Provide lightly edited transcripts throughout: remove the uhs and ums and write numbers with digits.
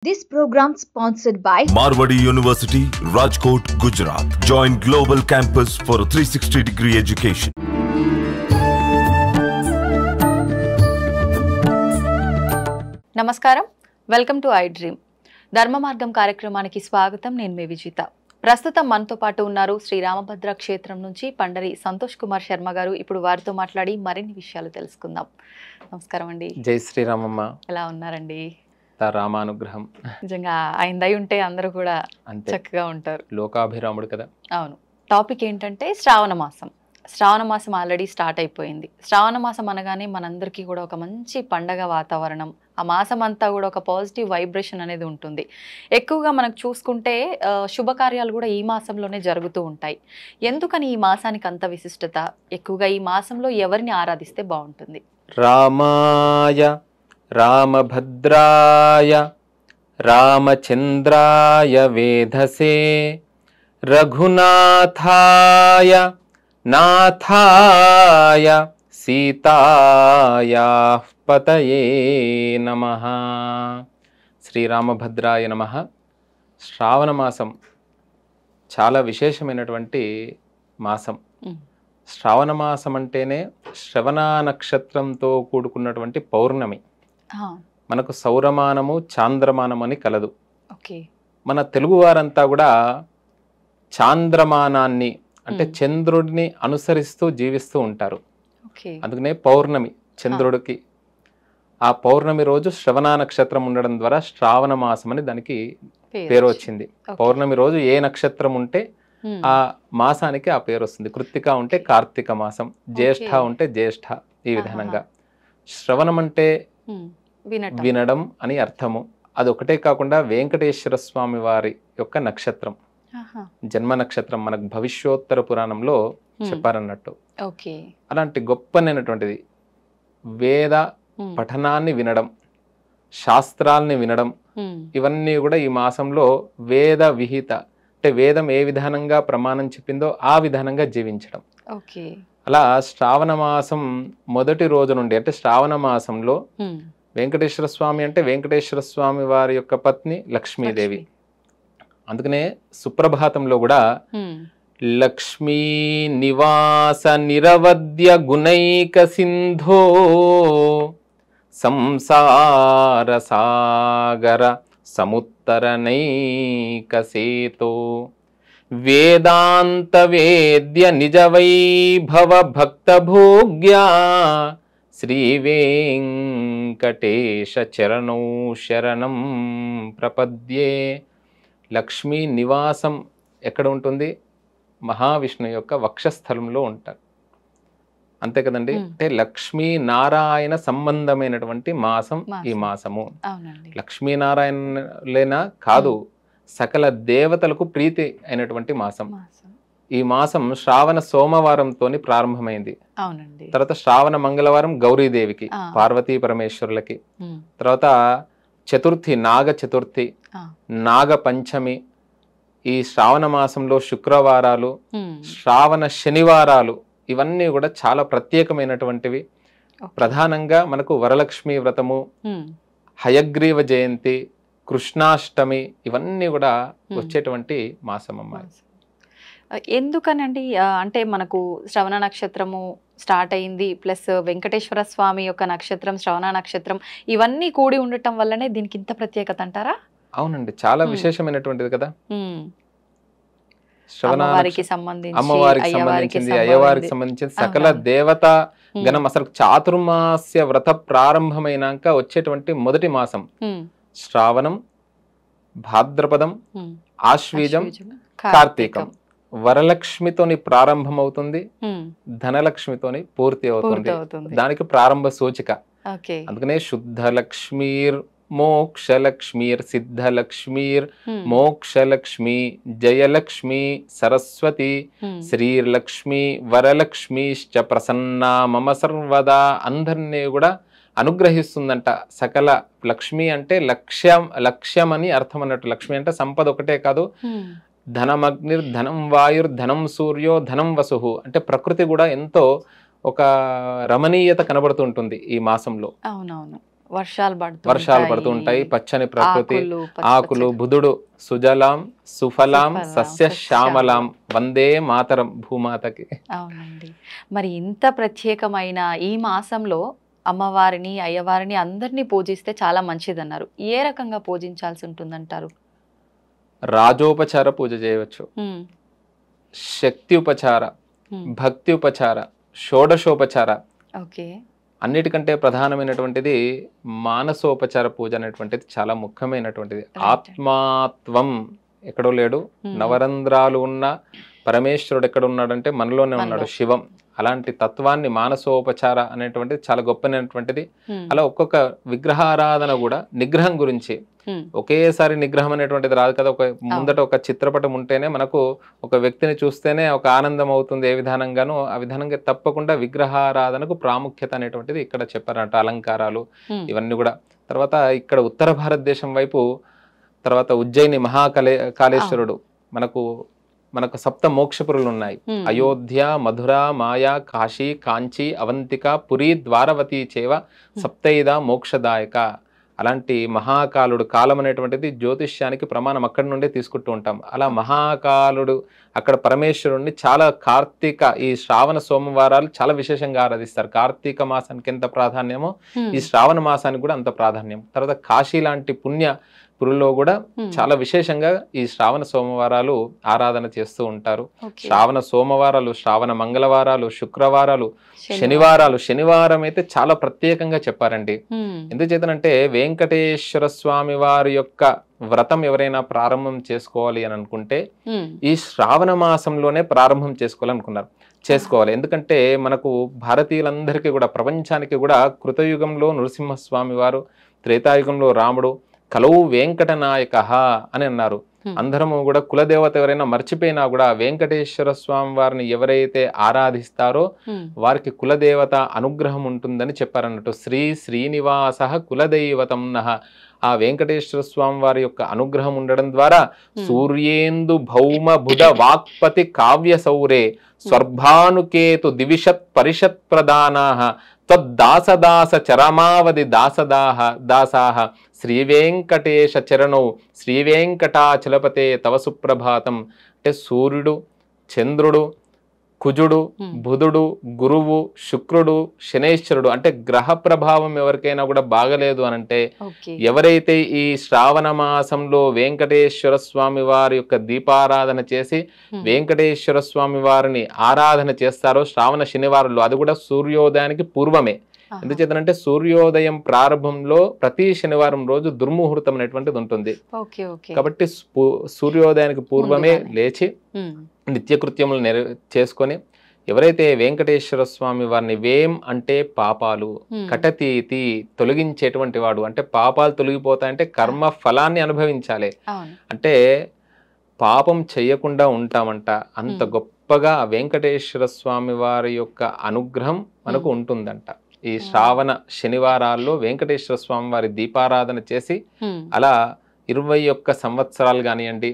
This program sponsored by Marwadi University, Rajkot, Gujarat. Join Global Campus for a 360-degree education. నమస్కారం, welcome to I dream. ధర్మ మార్గం కార్యక్రమానికి స్వాగతం. నేను మీ విజిత. ప్రస్తుతం మనతో పాటు ఉన్నారు శ్రీ రామభద్ర క్షేత్రం నుంచి పండరి సంతోష్ కుమార్ శర్మ గారు. ఇప్పుడు వారితో మాట్లాడి మరిన్ని విషయాలు తెలుసుకుందాం. నమస్కారం అండి. జై శ్రీరామమ్మ. ఎలా ఉన్నారండి? రామానుగ్రహం. నిజంగా ఆయన దయ ఉంటే అందరూ కూడా చక్కగా ఉంటారు. లోకాభిరాముడు కదా. అవును. టాపిక్ ఏంటంటే శ్రావణ మాసం. శ్రావణ మాసం ఆల్రెడీ స్టార్ట్ అయిపోయింది. శ్రావణ మాసం అనగానే మనందరికీ కూడా ఒక మంచి పండగ వాతావరణం, ఆ మాసం అంతా కూడా ఒక పాజిటివ్ వైబ్రేషన్ అనేది ఉంటుంది. ఎక్కువగా మనకు చూసుకుంటే శుభకార్యాలు కూడా ఈ మాసంలోనే జరుగుతూ ఉంటాయి. ఎందుకని ఈ మాసానికి అంత విశిష్టత? ఎక్కువగా ఈ మాసంలో ఎవరిని ఆరాధిస్తే బాగుంటుంది? రామాయ రామభద్రాయ రామచంద్రాయ వేధసే రఘునాథాయ నాథాయ సీతాయ పతయే నమః. శ్రీరామభద్రాయ నమః. శ్రావణ మాసం చాలా విశేషమైనటువంటి మాసం. శ్రావణ మాసం అంటేనే శ్రవణ నక్షత్రంతో కూడుకున్నటువంటి పౌర్ణమి. మనకు సౌరమానము చాంద్రమానం అని కలదు. మన తెలుగు వారంతా కూడా చాంద్రమానాన్ని అంటే చంద్రుడిని అనుసరిస్తూ జీవిస్తూ ఉంటారు. అందుకనే పౌర్ణమి చంద్రుడికి. ఆ పౌర్ణమి రోజు శ్రవణ నక్షత్రం ఉండడం ద్వారా శ్రావణ మాసం అని దానికి పేరు వచ్చింది. పౌర్ణమి రోజు ఏ నక్షత్రం ఉంటే ఆ మాసానికి ఆ పేరు వస్తుంది. కృత్తిక ఉంటే కార్తీక మాసం, జ్యేష్ఠ ఉంటే జ్యేష్ఠ. ఈ విధానంగా శ్రవణం అంటే వినడం అని అర్థము. అది ఒకటే కాకుండా వెంకటేశ్వర స్వామి వారి యొక్క నక్షత్రం, జన్మ నక్షత్రం మనకు భవిష్యోత్తర పురాణంలో చెప్పారన్నట్టు. అలాంటి గొప్పనైనటువంటిది వేద పఠనాన్ని వినడం, శాస్త్రాల్ని వినడం, ఇవన్నీ కూడా ఈ మాసంలో వేద విహిత అంటే వేదం ఏ విధానంగా ప్రమాణం చెప్పిందో ఆ విధానంగా జీవించడం. అలా శ్రావణ మాసం మొదటి రోజు నుండి అంటే శ్రావణ మాసంలో వెంకటేశ్వర స్వామి అంటే వెంకటేశ్వర స్వామి వారి యొక్క పత్ని లక్ష్మీదేవి. అందుకనే సుప్రభాతంలో కూడా లక్ష్మీ నివాస నిరవద్య గుణైక సింధో సంసార సాగర సముత్తరనైక సేతో వేదాంత వేద్య నిజ వైభవ భక్త భోగ్యా శ్రీ వెంకటేశ చరణౌ శరణం ప్రపద్యే. లక్ష్మీ నివాసం ఎక్కడ ఉంటుంది? మహావిష్ణు యొక్క వక్షస్థలంలో ఉంటారు. అంతే కదండి. అంటే లక్ష్మీ నారాయణ సంబంధమైనటువంటి మాసం ఈ మాసము. లక్ష్మీనారాయణలేనా కాదు, సకల దేవతలకు ప్రీతి అయినటువంటి మాసం. ఈ మాసం శ్రావణ సోమవారంతో ప్రారంభమైంది. తర్వాత శ్రావణ మంగళవారం గౌరీదేవికి, పార్వతీ పరమేశ్వరులకి. తర్వాత చతుర్థి నాగ చతుర్థి, నాగ పంచమి. ఈ శ్రావణ మాసంలో శుక్రవారాలు, శ్రావణ శనివారాలు ఇవన్నీ కూడా చాలా ప్రత్యేకమైనటువంటివి. ప్రధానంగా మనకు వరలక్ష్మి వ్రతము, హయగ్రీవ జయంతి, కృష్ణాష్టమి ఇవన్నీ కూడా వచ్చేటువంటి మాసం అమ్మ. ఎందుకనండి? అంటే మనకు శ్రవణ నక్షత్రము స్టార్ట్ అయింది, ప్లస్ వెంకటేశ్వర స్వామి యొక్క నక్షత్రం శ్రవణ నక్షత్రం, ఇవన్నీ కూడి ఉండటం వల్లనే దీనికి ఇంత ప్రత్యేకత అంటారా? అవునండి, చాలా విశేషమైనటువంటిది కదా. అమ్మవారికి సంబంధించింది, అయ్యవారికి సంబంధించింది, సకల దేవత గణం. అసలు చాతుర్మాస్య వ్రత ప్రారంభమైనాక వచ్చేటువంటి మొదటి మాసం శ్రావణం, భాద్రపదం, ఆశ్వీజం, కార్తీకం. వరలక్ష్మితోని ప్రారంభమవుతుంది, ధనలక్ష్మితోని పూర్తి అవుతుంది. దానికి ప్రారంభ సూచిక. అందుకనే శుద్ధ లక్ష్మీర్ మోక్షలక్ష్మీర్ సిద్ధలక్ష్మీర్ మోక్షలక్ష్మి జయలక్ష్మి సరస్వతి శ్రీలక్ష్మి వరలక్ష్మిశ్చ ప్రసన్నా మమ సర్వదా. అందరినీ కూడా అనుగ్రహిస్తుందంట. సకల లక్ష్మి అంటే లక్ష్యం అని అర్థం అన్నట్టు. లక్ష్మి అంటే సంపద ఒకటే కాదు, ధనమగ్నిర్ ధనం వాయుర్ ధనం సూర్యో ధనం వసుహు అంటే ప్రకృతి కూడా ఎంతో ఒక రమణీయత కనబడుతుంటుంది ఈ మాసంలో. అవునవును, వర్షాలు పడుతూ ఉంటాయి, పచ్చని ప్రకృతి, ఆకులు, బుధుడు సుజలాం సుఫలాం సస్య శ్యామలాం వందే మాతరం భూమాతకి. అవునండి. మరి ఇంత ప్రత్యేకమైన ఈ మాసంలో అమ్మవారిని, అయ్యవారిని అందరినీ పూజిస్తే చాలా మంచిదన్నారు. ఏ రకంగా పూజించాల్సి ఉంటుందంటారు? రాజోపచార పూజ చేయవచ్చు, శక్తి ఉపచార, భక్తి ఉపచార, షోడశోపచార, అన్నిటికంటే ప్రధానమైనటువంటిది మానసోపచార పూజ అనేటువంటిది చాలా ముఖ్యమైనటువంటిది. ఆత్మాత్వం ఎక్కడో లేడు, నవరంధ్రాలు ఉన్న పరమేశ్వరుడు ఎక్కడ ఉన్నాడంటే మనలోనే ఉన్నాడు, శివం. అలాంటి తత్వాన్ని మానసోపచార అనేటువంటిది చాలా గొప్పనటువంటిది. అలా ఒక్కొక్క విగ్రహారాధన కూడా నిగ్రహం గురించి, ఒకేసారి నిగ్రహం అనేటువంటిది రాదు కదా. ఒక ముందట ఒక చిత్రపటం ఉంటేనే మనకు ఒక వ్యక్తిని చూస్తేనే ఒక ఆనందం అవుతుంది, ఏ విధానంగానూ ఆ విధానంగా తప్పకుండా విగ్రహారాధనకు ప్రాముఖ్యత అనేటువంటిది ఇక్కడ చెప్పారంట. అలంకారాలు ఇవన్నీ కూడా. తర్వాత ఇక్కడ ఉత్తర భారతదేశం వైపు తర్వాత ఉజ్జయిని కాళేశ్వరుడు, మనకు సప్త మోక్షపురులు ఉన్నాయి. అయోధ్య, మధుర, మాయా, కాశీ, కాంచీ, అవంతిక, పురి, ద్వారవతి చేవ సప్తైద మోక్షదాయక. అలాంటి మహాకాలుడు, కాలం అనేటువంటిది జ్యోతిష్యానికి ప్రమాణం అక్కడి నుండే తీసుకుంటూ ఉంటాం. అలా మహాకాలుడు అక్కడ పరమేశ్వరుణ్ణి చాలా ఈ శ్రావణ సోమవారాలు చాలా విశేషంగా ఆరాధిస్తారు. కార్తీక మాసానికి ఎంత ప్రాధాన్యమో ఈ శ్రావణ మాసానికి కూడా అంత ప్రాధాన్యం. తర్వాత కాశీ లాంటి పుణ్య పురుల్లో కూడా చాలా విశేషంగా ఈ శ్రావణ సోమవారాలు ఆరాధన చేస్తూ ఉంటారు. శ్రావణ సోమవారాలు, శ్రావణ మంగళవారాలు, శుక్రవారాలు, శనివారాలు. శనివారం అయితే చాలా ప్రత్యేకంగా చెప్పారండి. ఎందుచేతనంటే వెంకటేశ్వర స్వామి వారి యొక్క వ్రతం ఎవరైనా ప్రారంభం చేసుకోవాలి అని అనుకుంటే ఈ శ్రావణ మాసంలోనే ప్రారంభం చేసుకోవాలి. ఎందుకంటే మనకు భారతీయులందరికీ కూడా, ప్రపంచానికి కూడా కృతయుగంలో నృసింహస్వామి వారు, త్రేతాయుగంలో రాముడు, కలవు వెంకటనాయక అని అన్నారు. అందరము కూడా కులదేవత ఎవరైనా మర్చిపోయినా కూడా వెంకటేశ్వర స్వామి వారిని ఎవరైతే ఆరాధిస్తారో వారికి కులదేవత అనుగ్రహం ఉంటుందని చెప్పారన్నట్టు. శ్రీనివాస కులదైవతం నః. ఆ వెంకటేశ్వర స్వామి వారి యొక్క అనుగ్రహం ఉండడం ద్వారా సూర్యేందు భౌమ బుధ వాక్పతి కావ్య సౌరే స్వర్భానుకేతు దివిషత్ పరిషత్ ప్రదానాః త్వద్దాసదాస చరమావధి దాసాః శ్రీవేంకటేశ చరణౌ శ్రీవేంకటాచలపతే తవ సుప్రభాతం. అంటే సూర్యుడు, చంద్రుడు, కుజుడు, బుధుడు, గురువు, శుక్రుడు, శనేశ్వరుడు, అంటే గ్రహ ప్రభావం ఎవరికైనా కూడా బాగలేదు అనంటే ఎవరైతే ఈ శ్రావణ మాసంలో వెంకటేశ్వర స్వామి వారి యొక్క దీపారాధన చేసి వెంకటేశ్వర స్వామి వారిని ఆరాధన చేస్తారో శ్రావణ శనివారంలో, అది కూడా సూర్యోదయానికి పూర్వమే. ఎందుచేతనంటే సూర్యోదయం ప్రారంభంలో ప్రతి శనివారం రోజు దుర్ముహూర్తం అనేటువంటిది ఉంటుంది. కాబట్టి సూర్యోదయానికి పూర్వమే లేచి నిత్యకృత్యములు చేసుకొని ఎవరైతే వెంకటేశ్వర స్వామి వారిని, వేం అంటే పాపాలు, కటతీతి తొలగించేటువంటి వాడు, అంటే పాపాలు తొలగిపోతాయంటే కర్మ ఫలాన్ని అనుభవించాలి. అంటే పాపం చెయ్యకుండా ఉంటామంట. అంత గొప్పగా వెంకటేశ్వర స్వామి వారి యొక్క అనుగ్రహం మనకు ఉంటుందంట. ఈ శ్రావణ శనివారాల్లో వెంకటేశ్వర స్వామి వారి దీపారాధన చేసి అలా 21 సంవత్సరాలు కానివ్వండి,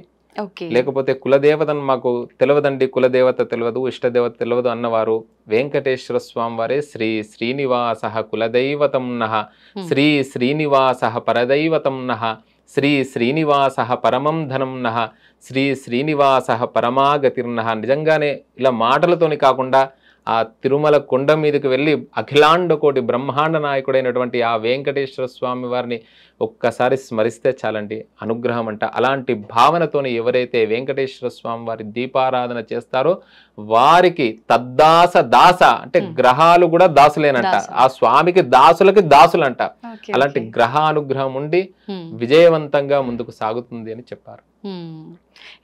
లేకపోతే కులదేవతను మాకు తెలియదండి, కులదేవత తెలియదు, ఇష్టదేవత తెలియదు అన్నవారు వెంకటేశ్వర స్వామి వారే శ్రీనివాస కులదైవతం నః, శ్రీనివాస పరదైవతం నః, శ్రీనివాస పరమం ధనం నః, శ్రీనివాస పరమాగతిర్నః. నిజంగానే ఇలా మాటలతోని కాకుండా ఆ తిరుమల కొండ మీదకి వెళ్ళి అఖిలాండ కోటి బ్రహ్మాండ నాయకుడైనటువంటి ఆ వెంకటేశ్వర స్వామి వారిని ఒక్కసారి స్మరిస్తే చాలండి, అనుగ్రహం అంట. అలాంటి భావనతోని ఎవరైతే వెంకటేశ్వర స్వామి వారి దీపారాధన చేస్తారో వారికి దాస అంటే గ్రహాలు కూడా దాసులేనంట. ఆ స్వామికి దాసులకి దాసులంట. అలాంటి గ్రహ అనుగ్రహం ఉండి విజయవంతంగా ముందుకు సాగుతుంది అని చెప్పారు.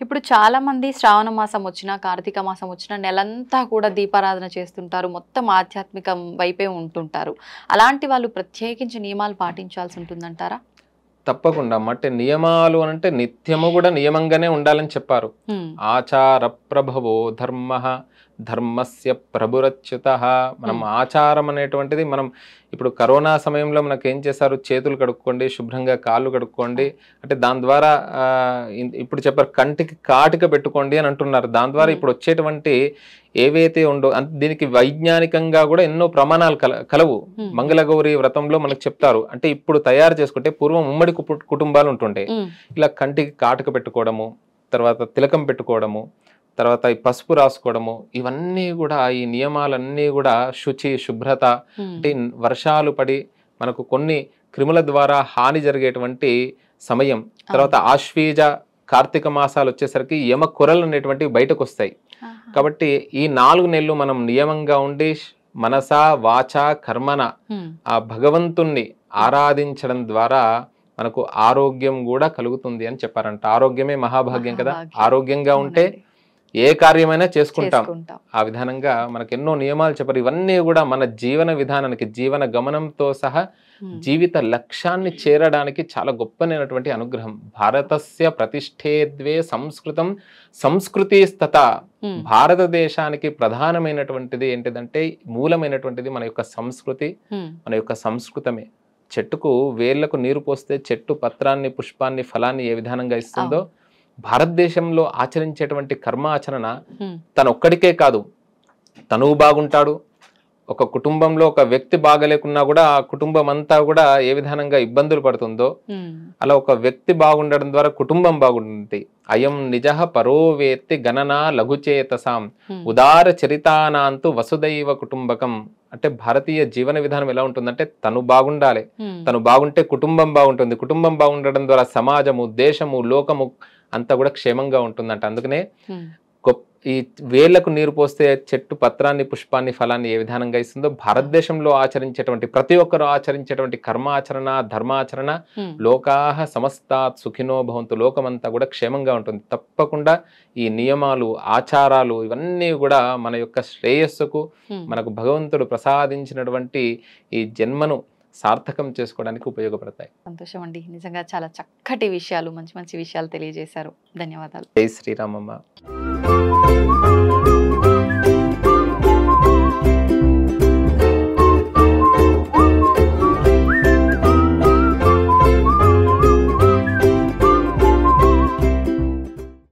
ఇప్పుడు చాలా మంది శ్రావణ మాసం వచ్చినా, కార్తీక మాసం వచ్చినా నెలంతా కూడా దీపారాధన చేస్తుంటారు, మొత్తం ఆధ్యాత్మికం వైపే ఉంటుంటారు. అలాంటి వాళ్ళు ప్రత్యేకించి నియమాలు పాటించాల్సి ఉంటుందంటారా? తప్పకుండా. అంటే నియమాలు అంటే నిత్యము కూడా నియమంగానే ఉండాలని చెప్పారు. ఆచార ప్రభవో ధర్మ ధర్మస్య ప్రభురచ్యుతః. మనం ఆచారం అనేటువంటిది మనం ఇప్పుడు కరోనా సమయంలో మనకు ఏం చేశారు, చేతులు కడుక్కోండి, శుభ్రంగా కాళ్ళు కడుక్కోండి అంటే దాని ద్వారా ఇప్పుడు చెప్పారు కంటికి కాటిక పెట్టుకోండి అని అంటున్నారు. దాని ద్వారా ఇప్పుడు వచ్చేటువంటి ఏవైతే ఉండో దీనికి వైజ్ఞానికంగా కూడా ఎన్నో ప్రమాణాలు కలవు. మంగళగౌరి వ్రతంలో మనకు చెప్తారు. అంటే ఇప్పుడు తయారు చేసుకుంటే పూర్వం ఉమ్మడి కుటుంబాలు ఉంటుండే, ఇలా కంటికి కాటుక పెట్టుకోవడము, తర్వాత తిలకం పెట్టుకోవడము, తర్వాత ఈ పసుపు రాసుకోవడము, ఇవన్నీ కూడా ఈ నియమాలన్నీ కూడా శుచి శుభ్రత అంటే వర్షాలు పడి మనకు కొన్ని క్రిముల ద్వారా హాని జరిగేటువంటి సమయం, తర్వాత ఆశ్వీజ కార్తీక మాసాలు వచ్చేసరికి యమ కొరలు అనేటువంటివి బయటకు వస్తాయి. కాబట్టి ఈ 4 నెలలు మనం నియమంగా ఉండి మనస వాచ కర్మన ఆ భగవంతుణ్ణి ఆరాధించడం ద్వారా మనకు ఆరోగ్యం కూడా కలుగుతుంది అని చెప్పారంట. ఆరోగ్యమే మహాభాగ్యం కదా. ఆరోగ్యంగా ఉంటే ఏ కార్యమైనా చేసుకుంటాం. ఆ విధానంగా మనకు ఎన్నో నియమాలు చెప్పారు. ఇవన్నీ కూడా మన జీవన విధానానికి, జీవన గమనంతో సహా జీవిత లక్ష్యాన్ని చేరడానికి చాలా గొప్పనైనటువంటి అనుగ్రహం. భారతస్య ప్రతిష్ఠేద్వే సంస్కృతం సంస్కృతిస్తత. భారతదేశానికి ప్రధానమైనటువంటిది ఏంటిదంటే మూలమైనటువంటిది మన యొక్క సంస్కృతి, మన యొక్క సంస్కృతమే. చెట్టుకు వేళ్లకు నీరు పోస్తే చెట్టు పత్రాన్ని, పుష్పాన్ని, ఫలాన్ని ఏ విధానంగా ఇస్తుందో భారతదేశంలో ఆచరించేటువంటి కర్మాచరణ తన ఒక్కడికే కాదు, తను బాగుంటాడు. ఒక కుటుంబంలో ఒక వ్యక్తి బాగలేకున్నా కూడా ఆ కుటుంబం అంతా కూడా ఏ విధానంగా ఇబ్బందులు పడుతుందో అలా ఒక వ్యక్తి బాగుండడం ద్వారా కుటుంబం బాగుంటుంది. అయం నిజః పరోవేత్తి గణనా లఘుచేతసాం ఉదార చరితానాంతు వసుదైవ కుటుంబకం. అంటే భారతీయ జీవన విధానం ఎలా ఉంటుందంటే తను బాగుండాలి, తను బాగుంటే కుటుంబం బాగుంటుంది, కుటుంబం బాగుండడం ద్వారా సమాజము, దేశము, లోకము అంతా కూడా క్షేమంగా ఉంటుందంట. అందుకనే ఈ వేళ్లకు నీరు పోస్తే చెట్టు పత్రాన్ని, పుష్పాన్ని, ఫలాన్ని ఏ విధానంగా ఇస్తుందో భారతదేశంలో ఆచరించేటువంటి ప్రతి ఒక్కరు ఆచరించేటువంటి కర్మాచరణ, ధర్మాచరణ లోకాహ సమస్తాత్ సుఖినో భవంతు, లోకమంతా కూడా క్షేమంగా ఉంటుంది. తప్పకుండా ఈ నియమాలు, ఆచారాలు ఇవన్నీ కూడా మన యొక్క శ్రేయస్సుకు, మనకు భగవంతుడు ప్రసాదించినటువంటి ఈ జన్మను సార్థకం చేసుకోవడానికి ఉపయోగపడతాయి. సంతోషం అండి. నిజంగా చాలా చక్కటి విషయాలు, మంచి మంచి విషయాలు తెలియజేశారు. ధన్యవాదాలు. జై శ్రీరామమ్మ.